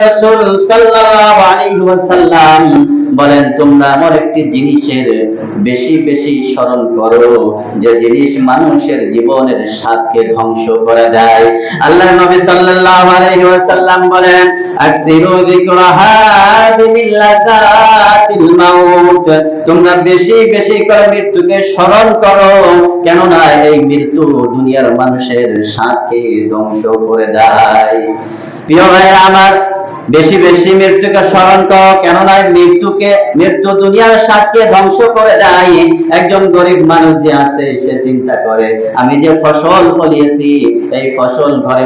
রাসূল সাল্লাল্লাহু আলাইহি ওয়াসাল্লাম বলেন, তোমরা এমন একটি জিনিসের বেশি বেশি স্মরণ করো যে জিনিস মানুষের জীবনের স্বাদকে ধ্বংস করে দেয়। আল্লাহর নবী সাল্লাল্লাহু আলাইহি ওয়াসাল্লাম বলেন, আকসিরু যিকরাহা বিমিল্লাকাতিল মাউত, তোমরা বেশি বেশি করে মৃত্যুকে স্মরণ করো, কেননা এই মৃত্যু দুনিয়ার মানুষের স্বাদকে ধ্বংস করে দেয়। প্রিয় ভাইরা আমার, বেশি বেশি মৃত্যুকে স্মরণ করো, কেননা মৃত্যু দুনিয়ার স্বাদকে ধ্বংস করে দেয়। একজন গরিব মানুষ যে আছে, সে চিন্তা করে, আমি যে ফসল ফলিয়েছি, এই ফসল ঘরে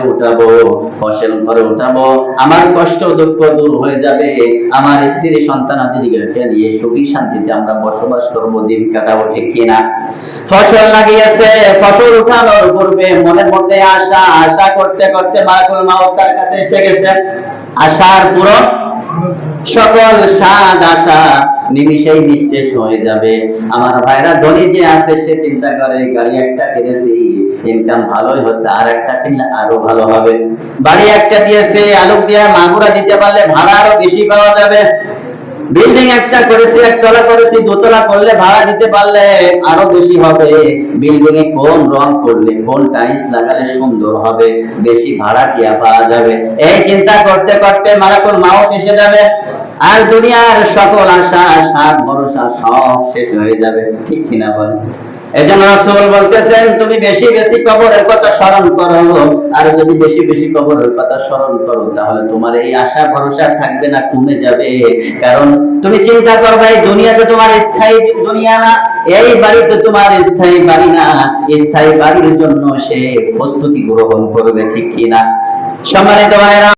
উঠাবো, আমার কষ্ট দুঃখ দূর হয়ে যাবে, আমার স্ত্রী সন্তান আদিকে নিয়ে সুখী শান্তিতে আমরা বসবাস করবো, দিন কাটাবো, ঠিক কিনা? ফসল লাগিয়েছে, ফসল উঠানোর পূর্বে মনের মধ্যে আশা করতে করতে মালাকুল মাউত তার কাছে এসে গেছে। আশার পূরণ, সকল স্বাদ আশা নিমিষেই নিঃশেষ হয়ে যাবে। আমার ভাইরা, ধনী যে আছে সে চিন্তা করে, গাড়ি একটা কিনেছি, ইনকাম ভালোই হচ্ছে, আর একটা কিনলে আরো ভালো হবে। বাড়ি একটা দিয়েছে, আলোক দিয়ে মাগুরা দিতে পারলে ভাড়া আরো বেশি পাওয়া যাবে। বিল্ডিং একটা করেছি, একতলা করেছি, দোতলা করলে ভাড়া দিতে পারলে আরো বেশি হবে। বিল্ডিং এ কোন রং করলে, কোন টাইলস লাগালে সুন্দর হবে, বেশি ভাড়া কি পাওয়া যাবে, এই চিন্তা করতে করতে মালাকুল মাউত এসে যাবে, আর দুনিয়ার সকল আশা স্বাদ ভরসা সব শেষ হয়ে যাবে, ঠিক কিনা বলেন? এজন্য রাসূল বলতেছেন, তুমি বেশি বেশি কবরের কথা স্মরণ করো, আর যদি বেশি বেশি কবরের কথা স্মরণ করো, তাহলে তোমার এই আশা ভরসা থাকবে না, কমে যাবে। কারণ তুমি চিন্তা করবে, এই দুনিয়াতে তোমার স্থায়ী দুনিয়া না, এই বাড়িতে তোমার স্থায়ী বাড়ি না, স্থায়ী বাড়ির জন্য সে প্রস্তুতি গ্রহণ করবে, ঠিক কিনা? সম্মানিত ভাইরা,